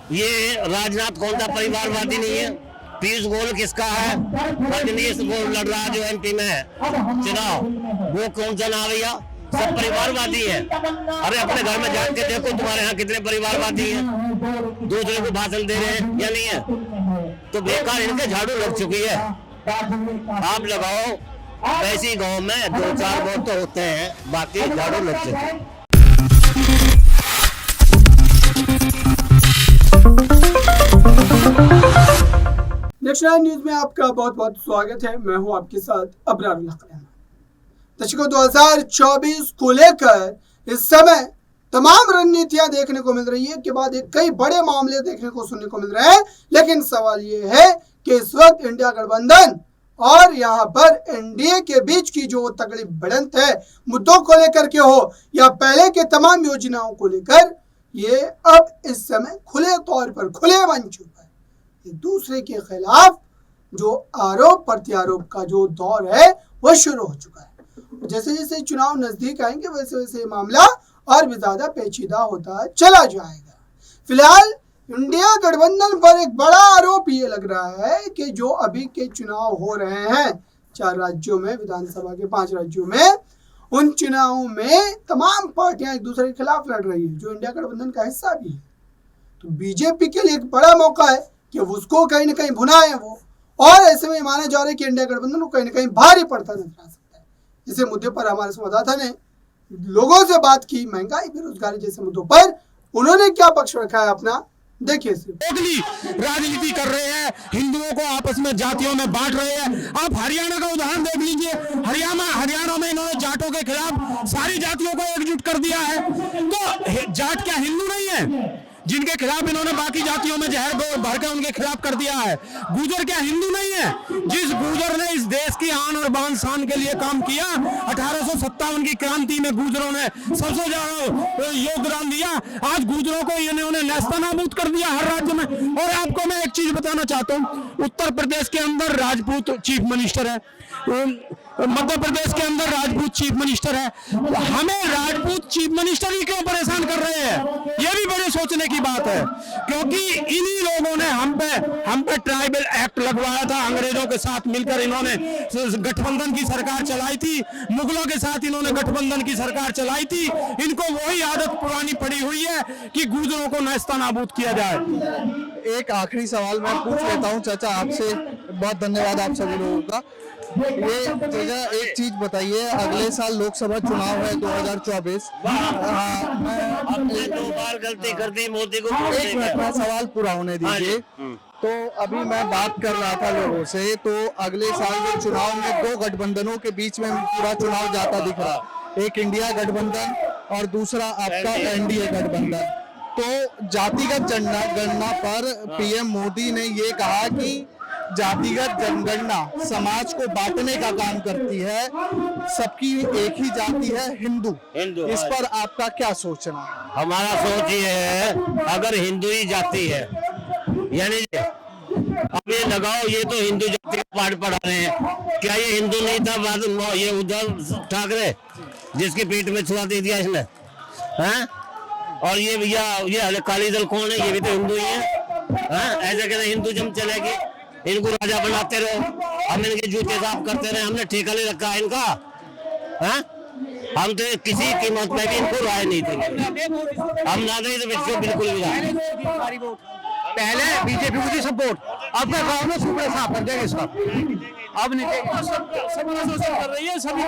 ये राजनाथ कौन सा परिवारवादी नहीं है? पीयूष गोयल किसका है? रजनीश गोयल लड़ रहा है जो एमपी में है चुनाव, वो कौन सा नाम भैया? सब परिवारवादी है। अरे अपने घर में जाके देखो तुम्हारे यहाँ कितने परिवारवादी हैं, दूसरे को भाषण दे रहे हैं या नहीं है? तो बेकार इनके झाड़ू लग चुकी है। आप लगाओ, वैसी गांव में 2-4 वोट तो होते हैं, बाकी झाड़ू लग चुके हैं। नेशनल न्यूज में आपका बहुत बहुत स्वागत है। मैं हूं आपके साथ अबरार लखन। दर्शकों, 2024 को लेकर इस समय तमाम रणनीतियां देखने को मिल रही है के बाद एक कई बड़े मामले देखने को सुनने को मिल रहे हैं। लेकिन सवाल ये है कि इस वक्त इंडिया गठबंधन और यहाँ पर एनडीए के बीच की जो तगड़ी भिड़ंत है, मुद्दों को लेकर के हो या पहले के तमाम योजनाओं को लेकर, ये अब इस समय खुले तौर पर खुले बन चुका है। एक दूसरे के खिलाफ जो आरोप प्रत्यारोप का जो दौर है वह शुरू हो चुका है। जैसे जैसे चुनाव नजदीक आएंगे वैसे वैसे मामला और भी ज्यादा पेचीदा होता चला जाएगा। फिलहाल इंडिया गठबंधन पर एक बड़ा आरोप ये लग रहा है कि जो अभी के चुनाव हो रहे हैं 4 राज्यों में, विधानसभा के 5 राज्यों में, उन चुनावों में तमाम पार्टियां एक दूसरे के खिलाफ लड़ रही है, जो इंडिया गठबंधन का हिस्सा भी है। तो बीजेपी के लिए एक बड़ा मौका है कि उसको कहीं ना कहीं भुनाए वो, और ऐसे में माना जा रहा है कि इंडिया गठबंधन को कहीं ना कहीं भारी पड़ता नजर आ सकता है। इसी मुद्दे पर हमारे संवाददाता ने लोगों से बात की, महंगाई, बेरोजगारी जैसे मुद्दों पर उन्होंने क्या पक्ष रखा है अपना, देखिए। राजनीति कर रहे हैं, हिंदुओं को आपस में जातियों में बांट रहे हैं। आप हरियाणा का उदाहरण देख लीजिए। हरियाणा में इन्होंने जाटों के खिलाफ सारी जातियों को एकजुट कर दिया है। तो जाट क्या हिंदू नहीं है जिनके खिलाफ इन्होंने बाकी जातियों में जहर भर के उनके खिलाफ कर दिया है? गुर्जर क्या हिंदू नहीं है? जिस गुर्जर ने इस देश की आन और बान शान के लिए काम किया, 1857 की क्रांति में गुर्जरों ने सबसे ज्यादा योगदान दिया। आज गुर्जरों को इन्होंने नेस्तनाबूद कर दिया हर राज्य में। और आपको मैं एक चीज बताना चाहता हूँ, उत्तर प्रदेश के अंदर राजपूत चीफ मिनिस्टर है, मध्य प्रदेश के अंदर राजपूत चीफ मिनिस्टर है। हमें राजपूत चीफ मिनिस्टर ही क्यों परेशान कर रहे हैं? ये भी बड़े सोचने की बात है, क्योंकि इन्हीं लोगों ने हम पे ट्राइबल एक्ट लगवाया था। अंग्रेजों के साथ मिलकर इन्होंने गठबंधन की सरकार चलाई थी, मुगलों के साथ इन्होंने गठबंधन की सरकार चलाई थी। इनको वही आदत पुरानी पड़ी हुई है कि गुर्जरों को नेस्तनाबूद किया जाए। एक आखिरी सवाल मैं पूछ लेता हूं चाचा आपसे। बहुत धन्यवाद आप सभी लोगों का। ये चाचा एक चीज बताइए, अगले साल लोकसभा चुनाव है 2024। आपने 2 बार गलती कर दी मोदी को। एक मिनट में सवाल पूरा होने दीजिए। तो अभी मैं बात कर रहा था लोगों से, तो अगले साल के चुनाव में 2 गठबंधनों के बीच में पूरा चुनाव जाता दिख रहा। एक इंडिया गठबंधन और दूसरा आपका एनडीए गठबंधन। तो जातिगत जनगणना पर पीएम मोदी ने ये कहा कि जातिगत जनगणना समाज को बांटने का काम करती है, सबकी एक ही जाति है, हिंदू। इस पर आपका क्या सोचना है? हमारा सोच ये है, अगर हिंदू ही जाति है, यानी अब ये लगाओ, ये तो हिंदू जाति का पाठ पढ़ा रहे हैं। क्या ये हिंदू नहीं था बाद में ये उद्धव ठाकरे जिसके पेट में छुआ दे दिया इसने, हैं? और ये भैया ये अकाली दल कौन है? ये भी तो हिंदू ही है। ऐसे कहते हिंदू जम चलेगी, इनको राजा बनाते रहो, हम इनके जूते साफ करते रहे। हमने ठेका ले रखा है इनका, हैं? हम तो किसी कीमत में भी इनको राय नहीं देंगे। हम ना दें तो बिल्कुल भी राय। पहले बीजेपी को सपोर्ट, अब गाँव में सुबह साफ कर देंगे सब। अब नहीं कर रही है, सभी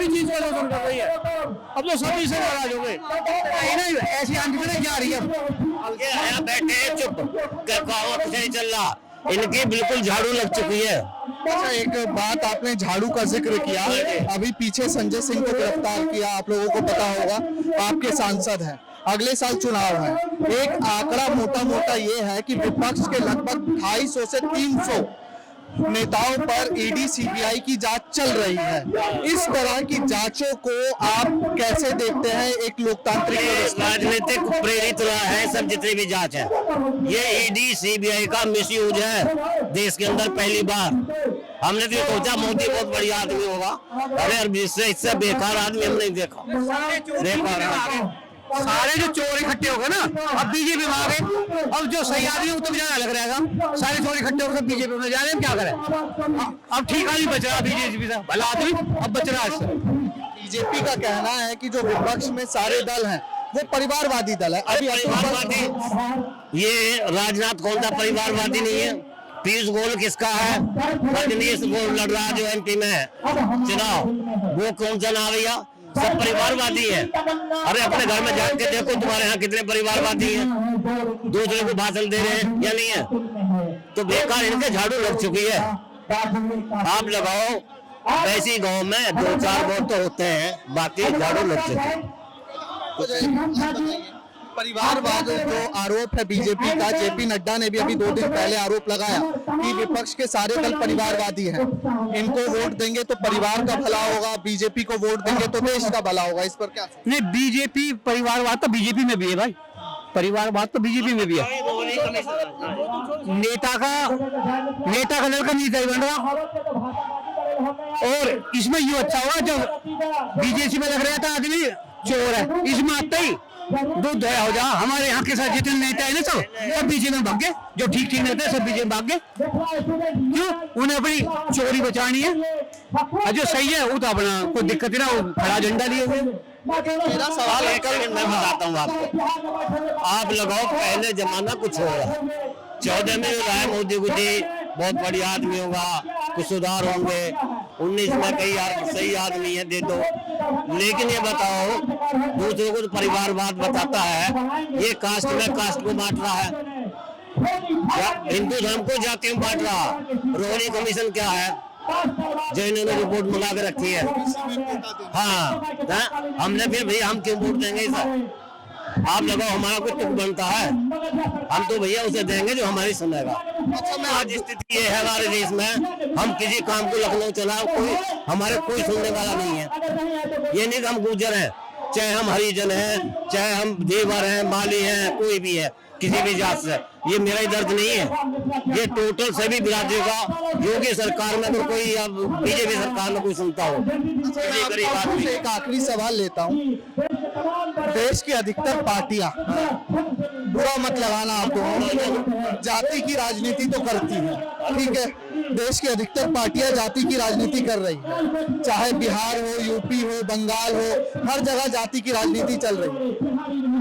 चीज का शोषण कर रही है। अब तो सभी से नाराज हो गए। ऐसी आंदोलन जा रही है। बैठे चुप, नहीं चल रहा, इनकी बिल्कुल झाड़ू लग चुकी है। अच्छा, एक बात आपने झाड़ू का जिक्र किया, अभी पीछे संजय सिंह को गिरफ्तार किया, आप लोगों को पता होगा, आपके सांसद हैं। अगले साल चुनाव है। एक आंकड़ा मोटा ये है कि विपक्ष के लगभग 250 से 300 नेताओं पर ईडी सीबीआई की जांच चल रही है। इस तरह की जांचों को आप कैसे देखते हैं? एक लोकतांत्रिक राजनीतिक प्रेरित रहा है सब जितनी भी जांच है। ये ईडी सीबीआई का मिसयूज है देश के अंदर पहली बार। हमने तो सोचा मोदी बहुत बढ़िया आदमी होगा, अरे इससे बेकार आदमी हम नहीं देखा। सारे जो चोर इकट्ठे हो गए ना, अब बीजेपी में आ गए। अब जो सही आदमी है वो तो ज्यादा लग रहेगा, सारे चोर इकट्ठे हो गए बीजेपी में जा रहे हैं, क्या करें। अब ठीक आदमी बच रहा बीजेपी से, भला आदमी अब बच रहा है। बीजेपी का कहना है कि जो विपक्ष में सारे दल हैं वो परिवारवादी दल है। अभी परिवारवादी, ये राजनाथ कौन सा परिवारवादी नहीं है? पीयूष गोयल किसका है? रजनीश गोयल लड़ रहा जो एमपी में है चुनाव, वो कौन सा नाम भैया? सब परिवारवादी है। अरे अपने घर में जाके देखो तुम्हारे यहाँ कितने परिवारवादी हैं, दूसरे को भाषण दे रहे हैं या नहीं है? तो बेकार इनके झाड़ू लग चुकी है। आप लगाओ, वैसी गांव में 2-4 वोट तो होते हैं, बाकी झाड़ू लग चुके हैं। परिवारवाद जो आरोप है बीजेपी का, जेपी नड्डा ने भी अभी 2 दिन पहले आरोप लगाया कि विपक्ष के सारे दल परिवारवादी हैं। इनको वोट देंगे तो परिवार का भला होगा, बीजेपी को वोट देंगे तो देश का भला होगा। इस पर क्या? नहीं, बीजेपी परिवारवाद तो बीजेपी में भी है भाई, परिवारवाद तो बीजेपी में भी है। नेता का लड़का नेता बन रहा, और इसमें ये अच्छा हुआ जो बीजेपी में लग रहा था आदमी चोर है, इसमें आता ही दूध दया हो जा। हमारे यहाँ के साथ जितने नेता है ना सब बीजेपी में भाग गए, जो ठीक नेता है सब बीजेपी में भाग गए। क्यों? उन्हें अपनी चोरी बचानी है, और जो सही है वो तो अपना कोई दिक्कत ना, वो खड़ा झंडा लिए हुए। मेरा सवाल है, मैं बताता हूँ आपको। आप लगाओ, पहले जमाना कुछ होगा, 14 में राय मोदी को दी, बहुत बढ़िया आदमी होगा, कुछ सुधार होंगे। 19 में कई सही आदमी है, दे दो। लेकिन ये बताओ, दूसरों को तो परिवारवाद बताता है, ये कास्ट में कास्ट को बांट रहा है, हिंदू धर्म को जाति में बांट रहा। रोहिणी कमीशन क्या है जो इन्होंने रिपोर्ट मंगा के रखी है? हाँ, हमने फिर भैया हम क्यों वोट देंगे सर? आप लगाओ, हमारा कुछ तुक बनता है, हम तो भैया उसे देंगे जो हमारी सुनेगा। आज स्थिति ये है हमारे देश में, हम किसी काम को लखनऊ चलाओ, हमारे कोई सुनने वाला नहीं है। ये नहीं कि हम गुर्जर हैं, चाहे हम हरिजन हैं, चाहे हम देवर हैं, माली हैं, कोई भी है, किसी भी जात से, ये मेरा ही दर्द नहीं है, ये टोटल सभी बिरादरी का। योगी सरकार में तो कोई, अब बीजेपी सरकार में कोई सुनता हो? एक आखिरी सवाल लेता हूँ। देश की अधिकतर पार्टियां, बुरा मत लगाना आप दोनों, जाति की राजनीति तो करती है, ठीक है? देश की अधिकतर पार्टियां जाति की राजनीति कर रही है, चाहे बिहार हो, यूपी हो, बंगाल हो, हर जगह जाति की राजनीति चल रही है।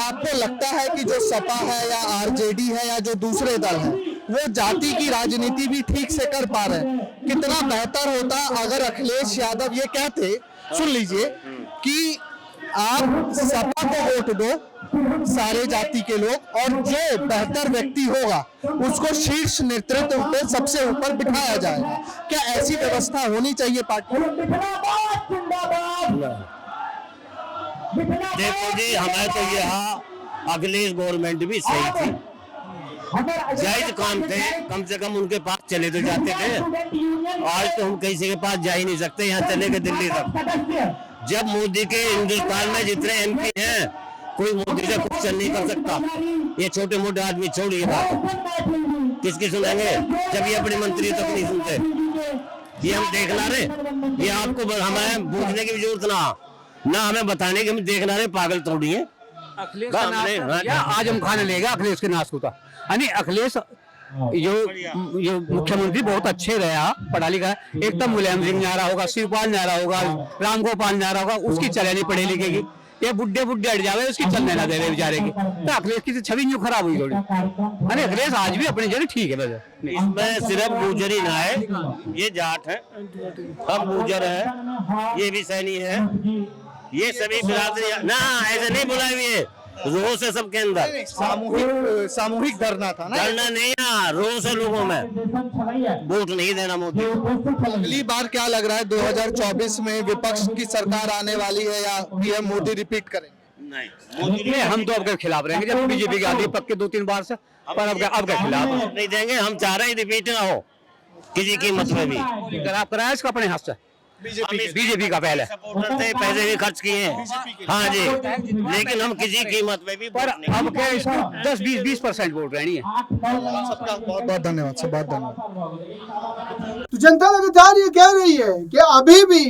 आपको लगता है कि जो सपा है या आरजेडी है या जो दूसरे दल हैं, वो जाति की राजनीति भी ठीक से कर पा रहे हैं? कितना बेहतर होता अगर अखिलेश यादव ये कहते, सुन लीजिए, कि आप सपा को वोट दो, सारे जाति के लोग, और जो बेहतर व्यक्ति होगा उसको शीर्ष नेतृत्व पे सबसे ऊपर बिठाया जाएगा। क्या ऐसी व्यवस्था होनी चाहिए पार्टी? देखो जी, हमें तो यहाँ अखिलेश गवर्नमेंट भी सही थी, जायज काम थे, कम से कम उनके पास चले तो जाते थे। आज तो हम किसी के पास जा ही नहीं सकते, यहाँ चले गए दिल्ली तक। जब मोदी के हिंदुस्तान में जितने एमपी हैं, कोई मोदी से क्वेश्चन नहीं कर सकता। ये छोटे मोटे आदमी छोड़िए बात, किसकी सुनेंगे जब ये अपने मंत्री तक नहीं सुनते। ये हम देखना रहे, ये आपको हमें पूछने की भी जरूरत ना हमें बताने की, हम देखना रहे, पागल थोड़ी है। अखिलेश आजम खान लेगा अखिलेश के नाश को था। अखिलेश जो मुख्यमंत्री बहुत अच्छे रहा, पढ़ा लिखा, एकदम मुलायम सिंह जा रहा होगा, शिवपाल जा रहा होगा, राम गोपाल जा रहा होगा, उसकी चले नहीं पढ़े लिखे की, ये बुढ़े हट जावे, उसकी चलने ना दे रहे बेचारे की। तो अखिलेश की छवि यूं खराब हुई थोड़ी। अरे अखिलेश आज भी अपनी जगह ठीक है, वैसे इसमें सिर्फ गुर्जर ही ना है, ये जाट है, हम गुर्जर है, ये भी सैनी है, ये सभी बिरादरी ना, ऐसे नहीं बुलाए हुए, रोज है सबके अंदर। सामूहिक धरना था ना? धरना नहीं है, रोज है लोगों में, वोट नहीं देना मोदी। अगली बार क्या लग रहा है, 2024 में विपक्ष की सरकार आने वाली है या पीएम मोदी रिपीट करेंगे? नहीं, हम तो आपके खिलाफ रहेंगे, जब बीजेपी की आती है पक्के 2-3 बार से, पर अब के खिलाफ नहीं देंगे। हम चाह रहे हैं रिपीट ना हो किसी कीमत में भी। खराब कराया इसका अपने हाथ से बीजेपी का पहले सपोर्टर थे, पैसे भी खर्च किए हैं, हाँ जी, लेकिन हम किसी कीमत में भी, पर अब क्या 10-20% वोट रहनी है। सबका बहुत बहुत धन्यवाद, बहुत धन्यवाद। तो जनता लगातार ये कह रही है कि अभी भी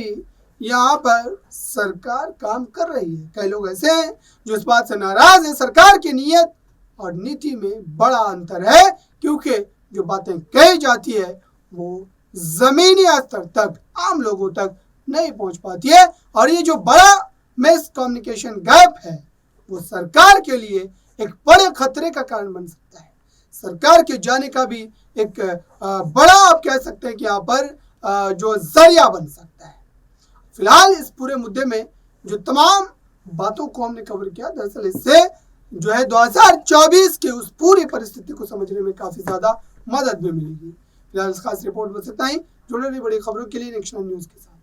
यहाँ पर सरकार काम कर रही है। कई लोग ऐसे हैं जो इस बात से नाराज है। सरकार की नीयत और नीति में बड़ा अंतर है, क्योंकि जो बातें कही जाती है वो जमीनी स्तर तक, आम लोगों तक नहीं पहुंच पाती है। और ये जो बड़ा मिसकम्युनिकेशन गैप है वो सरकार के लिए एक बड़े खतरे का कारण बन सकता है। सरकार के जाने का भी एक बड़ा, आप कह सकते हैं कि यहाँ पर जो जरिया बन सकता है। फिलहाल इस पूरे मुद्दे में जो तमाम बातों को हमने कवर किया, दरअसल इससे जो है 2024 की उस पूरी परिस्थिति को समझने में काफी ज्यादा मदद भी मिलेगी। फिलहाल इस खास रिपोर्ट में इतना ही। जुड़े रहिए बड़ी खबरों के लिए नेक्स्ट न्यूज के साथ।